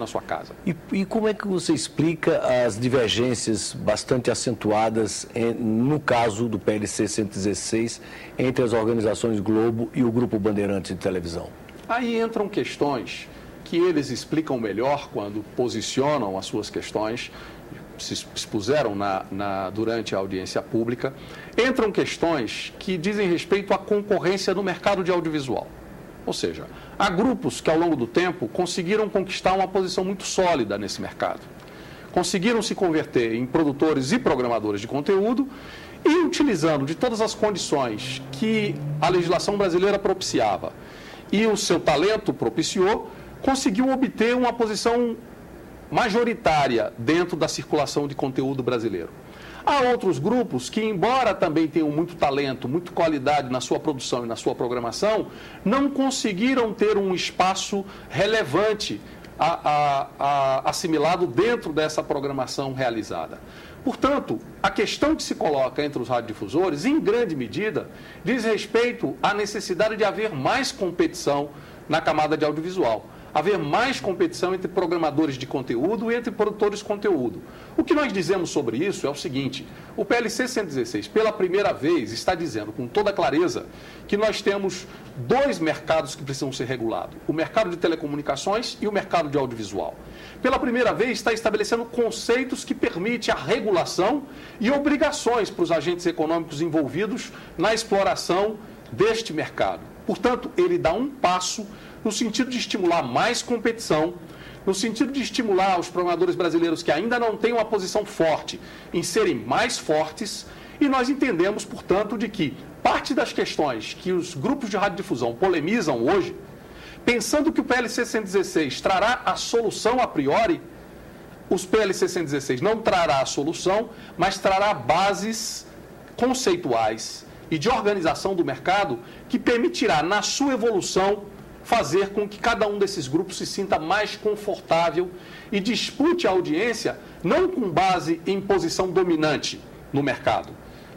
na sua casa. E como é que você explica as divergências bastante acentuadas no caso do PLC 116 entre as organizações Globo e o Grupo Bandeirantes de Televisão? Aí entram questões que eles explicam melhor quando posicionam as suas questões, se expuseram durante a audiência pública. Entram questões que dizem respeito à concorrência no mercado de audiovisual. Ou seja, há grupos que ao longo do tempo conseguiram conquistar uma posição muito sólida nesse mercado. Conseguiram se converter em produtores e programadores de conteúdo e, utilizando de todas as condições que a legislação brasileira propiciava e o seu talento propiciou, conseguiu obter uma posição majoritária dentro da circulação de conteúdo brasileiro. Há outros grupos que, embora também tenham muito talento, muita qualidade na sua produção e na sua programação, não conseguiram ter um espaço relevante assimilado dentro dessa programação realizada. Portanto, a questão que se coloca entre os radiodifusores, em grande medida, diz respeito à necessidade de haver mais competição na camada de audiovisual. Haver mais competição entre programadores de conteúdo e entre produtores de conteúdo. O que nós dizemos sobre isso é o seguinte: o PLC 116, pela primeira vez, está dizendo com toda clareza que nós temos dois mercados que precisam ser regulados: o mercado de telecomunicações e o mercado de audiovisual. Pela primeira vez, está estabelecendo conceitos que permitem a regulação e obrigações para os agentes econômicos envolvidos na exploração deste mercado. Portanto, ele dá um passo no sentido de estimular mais competição, no sentido de estimular os programadores brasileiros que ainda não têm uma posição forte em serem mais fortes, e nós entendemos, portanto, de que parte das questões que os grupos de radiodifusão polemizam hoje, pensando que o PLC 116 trará a solução a priori, os PLC 116 não trará a solução, mas trará bases conceituais e de organização do mercado que permitirá, na sua evolução, fazer com que cada um desses grupos se sinta mais confortável e dispute a audiência não com base em posição dominante no mercado,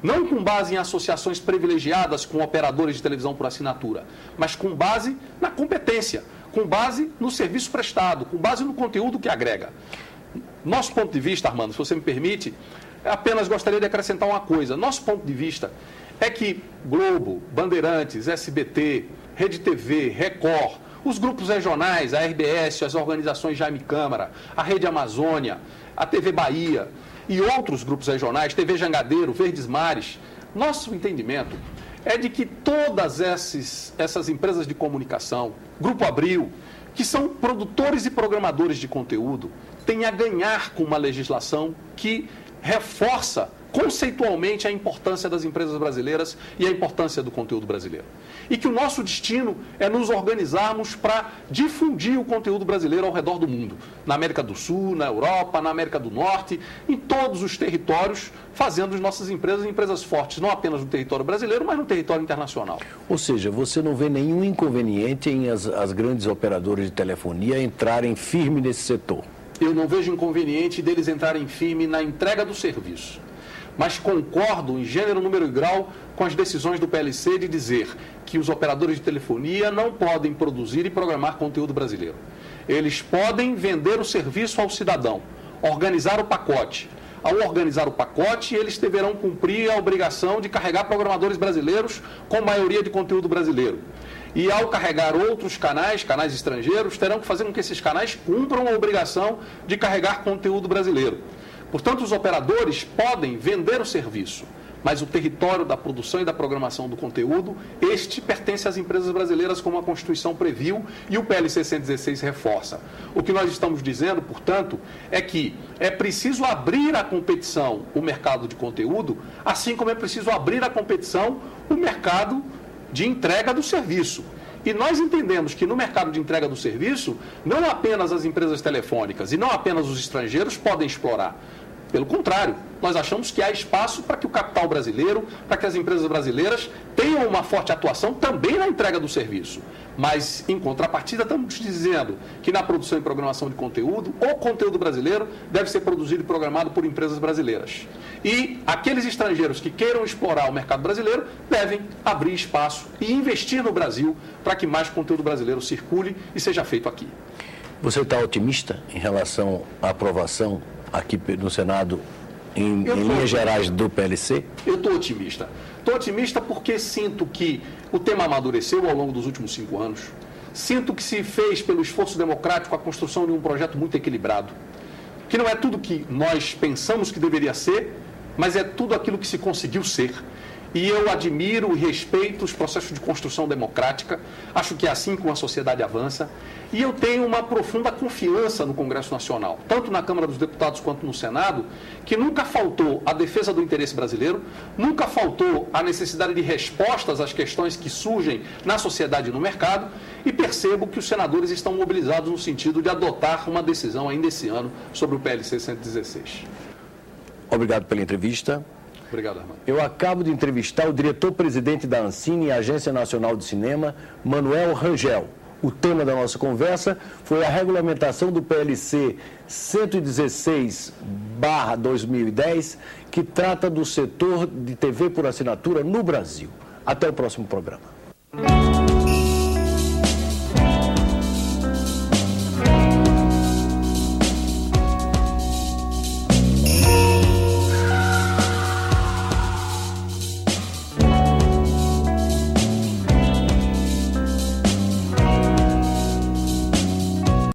não com base em associações privilegiadas com operadores de televisão por assinatura, mas com base na competência, com base no serviço prestado, com base no conteúdo que agrega. Nosso ponto de vista, Armando, se você me permite, apenas gostaria de acrescentar uma coisa. Nosso ponto de vista é que Globo, Bandeirantes, SBT, Rede TV, Record, os grupos regionais, a RBS, as organizações Jaime Câmara, a Rede Amazônia, a TV Bahia e outros grupos regionais, TV Jangadeiro, Verdes Mares, nosso entendimento é de que todas essas empresas de comunicação, Grupo Abril, que são produtores e programadores de conteúdo, têm a ganhar com uma legislação que reforça conceitualmente a importância das empresas brasileiras e a importância do conteúdo brasileiro. E que o nosso destino é nos organizarmos para difundir o conteúdo brasileiro ao redor do mundo, na América do Sul, na Europa, na América do Norte, em todos os territórios, fazendo as nossas empresas fortes, não apenas no território brasileiro, mas no território internacional. Ou seja, você não vê nenhum inconveniente em as grandes operadoras de telefonia entrarem firme nesse setor? Eu não vejo inconveniente deles entrarem firme na entrega do serviço. Mas concordo em gênero, número e grau com as decisões do PLC de dizer que os operadores de telefonia não podem produzir e programar conteúdo brasileiro. Eles podem vender o serviço ao cidadão, organizar o pacote. Ao organizar o pacote, eles deverão cumprir a obrigação de carregar programadores brasileiros com maioria de conteúdo brasileiro. E ao carregar outros canais estrangeiros, terão que fazer com que esses canais cumpram a obrigação de carregar conteúdo brasileiro. Portanto, os operadores podem vender o serviço, mas o território da produção e da programação do conteúdo, este pertence às empresas brasileiras, como a Constituição previu e o PLC 116 reforça. O que nós estamos dizendo, portanto, é que é preciso abrir a competição o mercado de conteúdo, assim como é preciso abrir a competição o mercado de entrega do serviço. E nós entendemos que no mercado de entrega do serviço, não apenas as empresas telefônicas e não apenas os estrangeiros podem explorar. Pelo contrário, nós achamos que há espaço para que o capital brasileiro, para que as empresas brasileiras tenham uma forte atuação também na entrega do serviço. Mas, em contrapartida, estamos dizendo que na produção e programação de conteúdo, o conteúdo brasileiro deve ser produzido e programado por empresas brasileiras. E aqueles estrangeiros que queiram explorar o mercado brasileiro devem abrir espaço e investir no Brasil para que mais conteúdo brasileiro circule e seja feito aqui. Você está otimista em relação à aprovação aqui no Senado, em linhas gerais, do PLC? Eu estou otimista. Estou otimista porque sinto que o tema amadureceu ao longo dos últimos 5 anos. Sinto que se fez pelo esforço democrático a construção de um projeto muito equilibrado, que não é tudo que nós pensamos que deveria ser, mas é tudo aquilo que se conseguiu ser. E eu admiro e respeito os processos de construção democrática, acho que é assim que uma sociedade avança, e eu tenho uma profunda confiança no Congresso Nacional, tanto na Câmara dos Deputados quanto no Senado, que nunca faltou a defesa do interesse brasileiro, nunca faltou a necessidade de respostas às questões que surgem na sociedade e no mercado, e percebo que os senadores estão mobilizados no sentido de adotar uma decisão ainda esse ano sobre o PLC 116. Obrigado pela entrevista. Obrigado, Armando. Eu acabo de entrevistar o diretor-presidente da Ancine, Agência Nacional de Cinema, Manuel Rangel. O tema da nossa conversa foi a regulamentação do PLC 116/2010, que trata do setor de TV por assinatura no Brasil. Até o próximo programa.